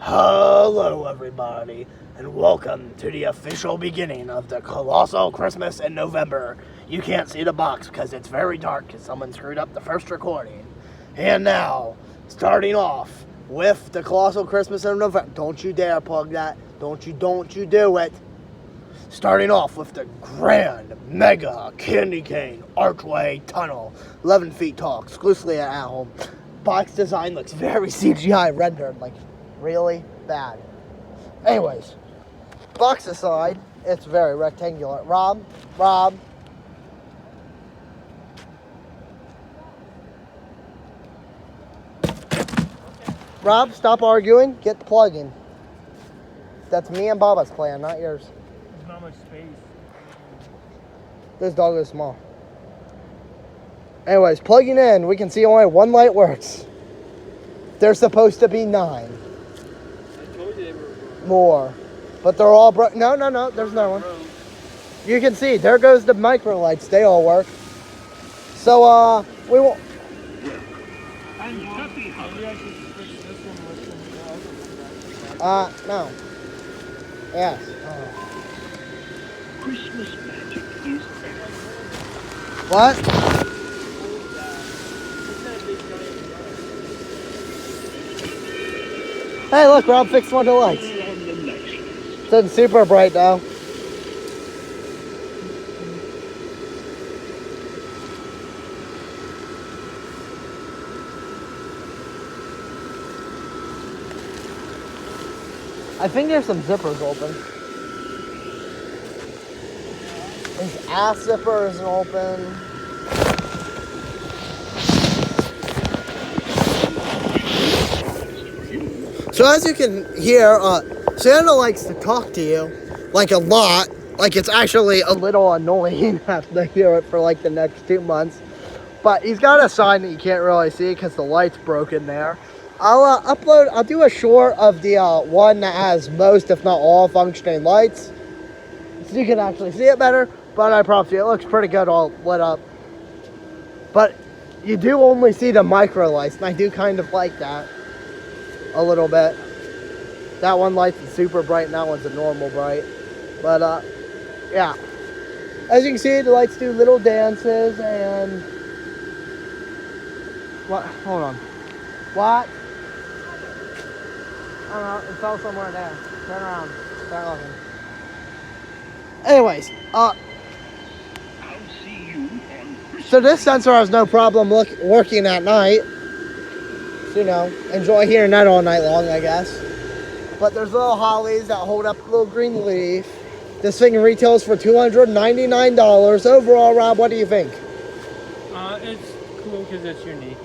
Hello everybody, and welcome to the official beginning of the Colossal Christmas in November. You can't see the box because it's very dark because someone screwed up the first recording. And now, starting off with the Colossal Christmas in November. Don't you dare plug that. Don't you do it. Starting off with the grand, mega Candy Cane Archway Tunnel. 11 feet tall, exclusively at home. Box design looks very CGI rendered, like really bad. Anyways, box aside, it's very rectangular. Rob. Rob, stop arguing. Get the plug in. That's me and Baba's plan, not yours. There's not much space. This dog is small. Anyways, plugging in, we can see only one light works. There's supposed to be 9. I told you they were more. But they're all broke. No, there's no one. You can see, there goes the micro lights. They all work. So, we won't. I'm happy how we actually switch this one with the other one. No. Yes. Christmas magic is What? Hey, look, Rob fixed one of the lights. on the next list. It's super bright though. I think there's some zippers open. His ass zipper isn't open. So as you can hear, Santa likes to talk to you, like a lot. Like it's actually a little annoying having to hear it for like the next 2 months. But he's got a sign that you can't really see because the light's broken there. I'll do a short of the one that has most, if not all, functioning lights. So you can actually see it better. But I promise you, it looks pretty good all lit up. But you do only see the micro lights, and I do kind of like that. A little bit. That one light's super bright and that one's a normal bright. But yeah. As you can see, the lights do little dances and what? Hold on. What? I don't know, it fell somewhere there. Turn around. Start looking. Anyways, I'll see you on Christmas. so this sensor has no problem working at night. You know, enjoy hearing that all night long, I guess. But there's little hollies that hold up a little green leaf. This thing retails for $299. Overall, Rob, what do you think? It's cool because it's unique.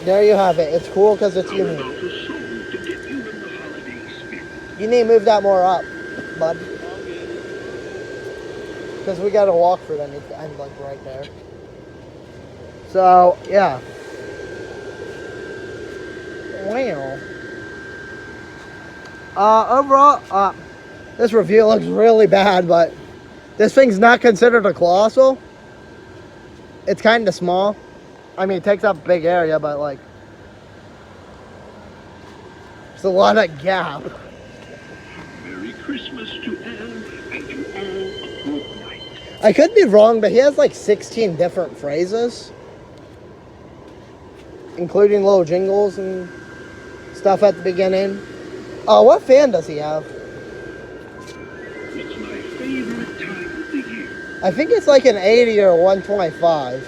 There you have it. It's cool because it's How unique. about a song to get you in the holiday spirit? You need to move that more up, bud. Because we got to walk for them. I'm like right there. So, yeah. Wow. Overall, this review looks really bad, but this thing's not considered a colossal. It's kind of small. I mean, it takes up a big area, but like, there's a lot of gap. Merry Christmas to all, and to all a good night. I could be wrong, but he has like 16 different phrases, including little jingles and stuff at the beginning. Oh, what fan does he have? It's my favorite time of the year. I think it's like an 80 or a 125.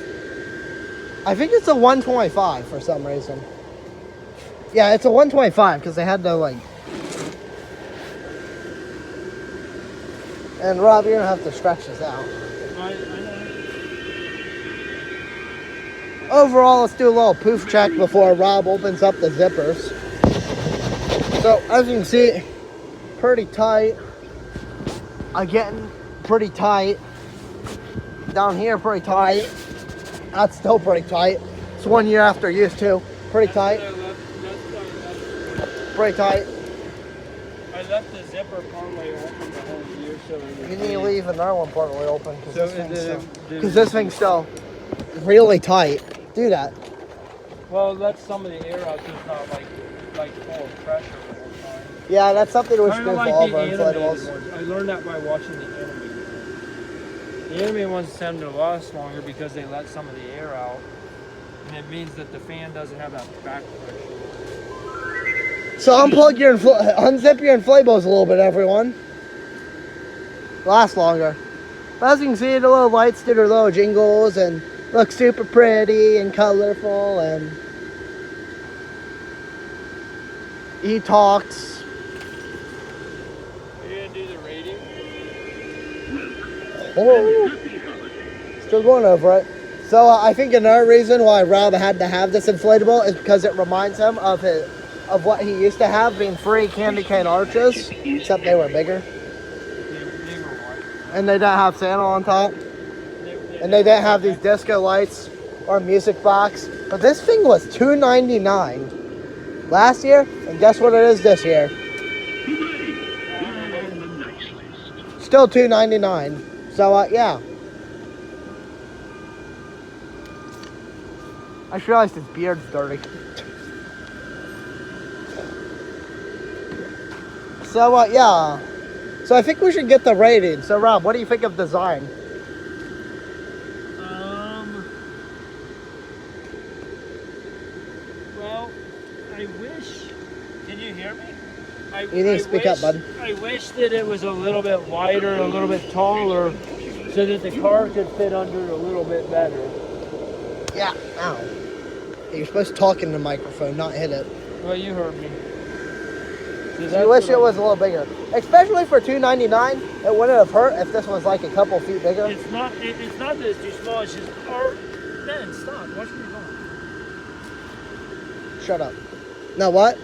I think it's a 125 for some reason. Yeah, it's a 125 because they had to like. And Rob, you're gonna have to stretch this out. I know. Overall, let's do a little poof check before Rob opens up the zippers. So, as you can see, pretty tight. Again, pretty tight. Down here, pretty tight. That's still pretty tight. It's 1 year after use too. Pretty tight. Pretty tight. I left the zipper partway open the whole year, so You need to leave another one partway open So because this thing's still really tight. Do that. Well, let some of the air out, so it's not like like full of pressure the whole time. Yeah, that's something we should Kind do of for like all of the our animated inflatables. ones. I learned that by watching the animated ones. The animated ones tend to last longer because they let some of the air out. And it means that the fan doesn't have that back pressure. So unzip your inflatables a little bit, everyone. Last longer. But as you can see, the little lights do their little jingles and look super pretty and colorful, and he talks. Are you gonna do the rating? Oh, still going over it. So I think another reason why Rob had to have this inflatable is because it reminds him of what he used to have, being 3 candy cane arches, except they were bigger. They were white. And they didn't have Santa on top. And they didn't have these disco lights or music box. But this thing was $2.99 last year, and guess what it is this year? Still $2.99. So yeah. I just realized his beard's dirty. So yeah. So I think we should get the rating. So Rob, what do you think of design? Well, I wish. Can you hear me? You need to speak up, bud. I wish that it was a little bit wider, a little bit taller, so that the car could fit under it a little bit better. Yeah. Ow. You're supposed to talk in the microphone, not hit it. Well, you heard me. I wish it was a little bigger, especially for $2.99. It wouldn't have hurt if this was like a couple feet bigger. It's not. It's not that it's too small. It's just. Ben, stop. Watch me go. Shut up. Now what?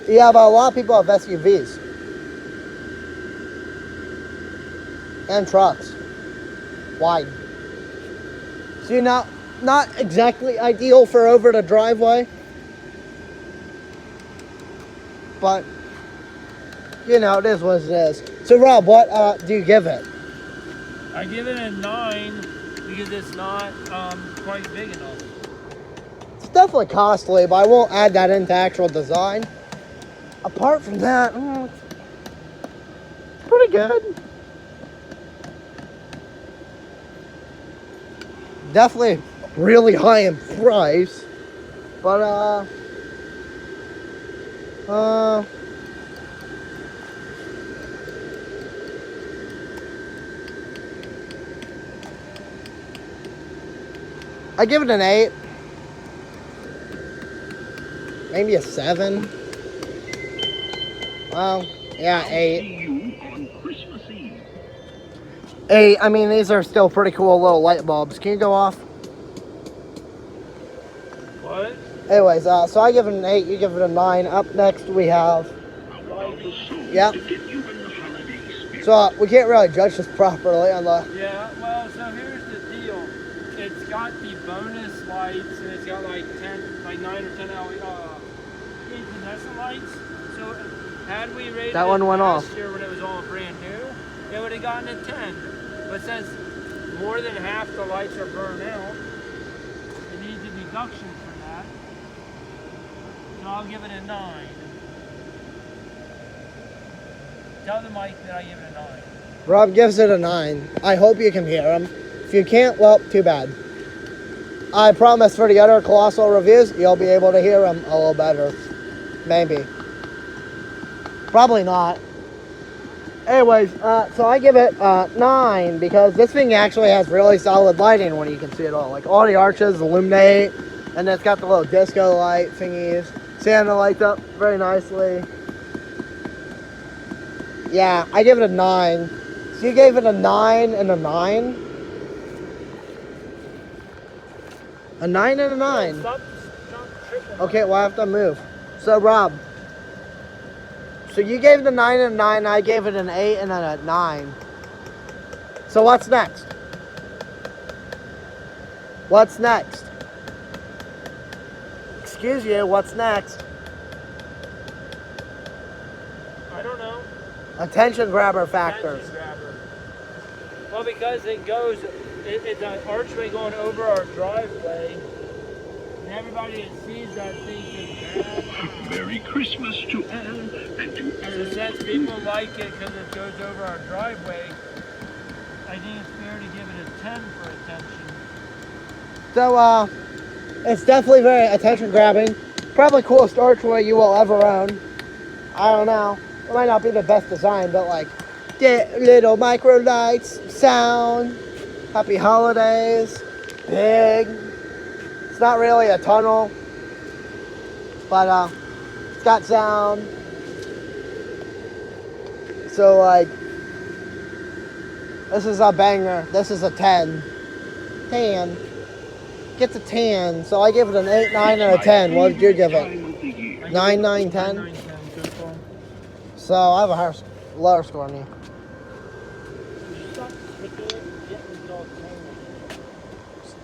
Yeah, but a lot of people have SUVs and trucks, wide. So you're not exactly ideal for over the driveway. But, you know, it is what it is. So, Rob, what do you give it? I give it a 9 because it's not quite big enough. It's definitely costly, but I won't add that into actual design. Apart from that, it's pretty good. Definitely really high in price. But, I give it an 8. Maybe a 7. Well, yeah, 8. 8. I mean, these are still pretty cool little light bulbs. Can you go off? What? Anyways, so I give it an 8. You give it a 9. Up next we have. Yep. So we can't really judge this properly on the. Yeah. Well, so here's the deal. It's got the bonus lights, and it's got like 9 or 10 incandescent lights. So had we rated That one went last off. year when it was all brand new, it would have gotten a 10. But since more than half the lights are burned out, it needs a deduction for that. So I'll give it a 9. Tell the mic that I give it a 9. Rob gives it a 9. I hope you can hear him. If you can't, well, too bad. I promise for the other colossal reviews, you'll be able to hear him a little better. Maybe. Probably not. Anyways, so I give it 9 because this thing actually has really solid lighting when you can see it all. Like all the arches illuminate, and it's got the little disco light thingies. Santa lights up very nicely. Yeah, I give it a 9. So you gave it a 9 and a 9? A 9 and a 9. Stop tripping. Okay, well I have to move. So Rob, so you gave it a 9 and a 9, I gave it an 8 and a 9. So what's next? What's next? Excuse you, what's next? I don't know. Attention grabber factors. Attention grabber. Well, because it's an archway going over our driveway, And everybody that sees that thinks it's bad. Merry Christmas to all and to So all. since people like it because it goes over our driveway, I think it's fair to give it a 10 for attention. So, it's definitely very attention grabbing. Probably coolest archway you will ever own. I don't know. It might not be the best design, but like, get little micro lights, sound, happy holidays, big. It's not really a tunnel, but it's got sound. So like, this is a banger. This is a 10. 10. Gets a 10. So I give it an 8, 9, and a 10. What did you give it? 9, 9, 10? 9, 10 so far. So I have a lower score than you.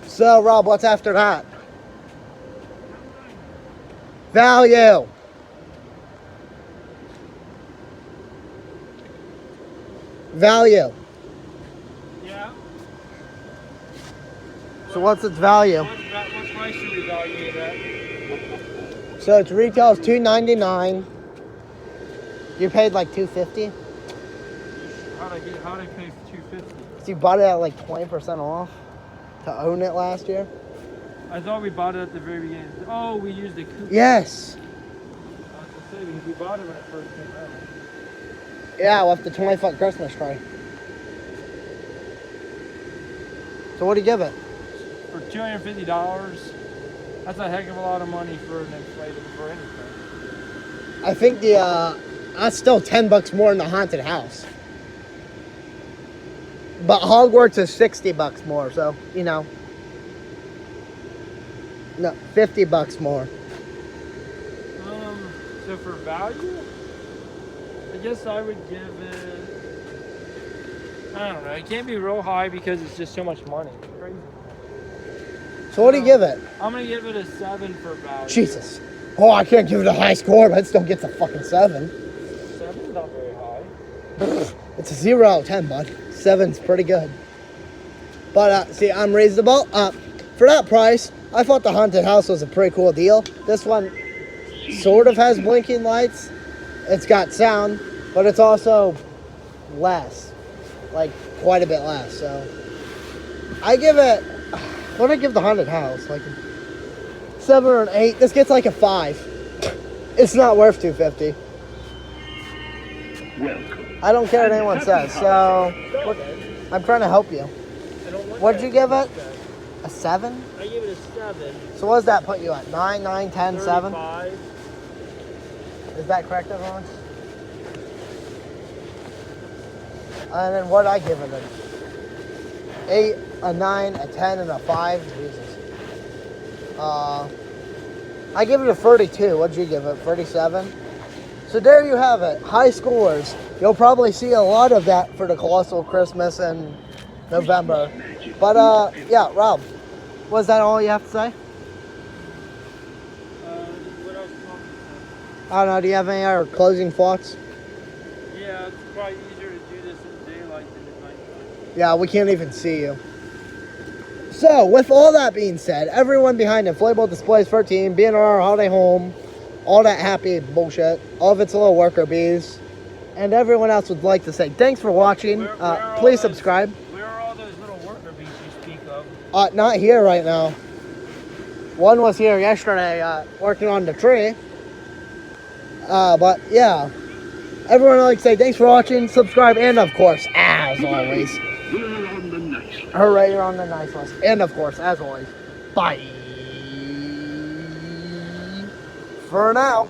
So Rob, what's after that? Value. Value. Yeah. So what's its value? What price should we value it at? So its retail is $299. You paid like $250. How'd I pay for $250? So you bought it at like 20% off to own it last year. I thought we bought it at the very beginning. Oh, we used a coupon. Yes. I was gonna say because we bought it when it first came out. Yeah, with the 20-foot Christmas tree. So what do you give it? For $250, that's a heck of a lot of money for an inflatable for anything. I think that's still $10 more than the haunted house. But Hogwarts is $60 more, so you know. No, $50 more. So for value, I guess I would give it. I don't know. It can't be real high because it's just so much money. It's crazy. So what do you give it? I'm gonna give it a 7 for value. Jesus. Oh, I can't give it a high score, but it still gets a fucking 7. 7's not very high. It's a 0 out of 10, bud. 7's pretty good. But see, I'm reasonable. For that price, I thought the haunted house was a pretty cool deal. This one sort of has blinking lights. It's got sound, but it's also less, like quite a bit less. So I give it. What do I give the haunted house? Like 7 or an 8. This gets like a 5. It's not worth $250. Welcome. I don't care what anyone says. So I'm trying to help you. I don't want What'd that you give price it? tag. A 7? I give it a 7. So what does that put you at? 9, 9, 10, 7? 35. Is that correct, everyone? And then what I give it? An 8, a 9, a 10, and a 5. Jesus. I give it a 32. What'd you give it? 37? So there you have it. High scores. You'll probably see a lot of that for the Colossal Christmas in November. But yeah, Rob, was that all you have to say? What else? I don't know. Do you have any other closing thoughts? Yeah, it's probably easier to do this in daylight than at nighttime. Yeah, we can't even see you. So, with all that being said, everyone behind Inflatable Displays 13, being our holiday home, all that happy bullshit, all of its little worker bees, and everyone else would like to say thanks for watching. Where are Please all those- subscribe. Where are all those little worker bees you speak of? Not here right now. One was here yesterday working on the tree. But yeah, everyone would like to say thanks for watching, subscribe, and of course, as always, We're on the nice list. hooray, you're on the nice list. And of course, as always, bye for now.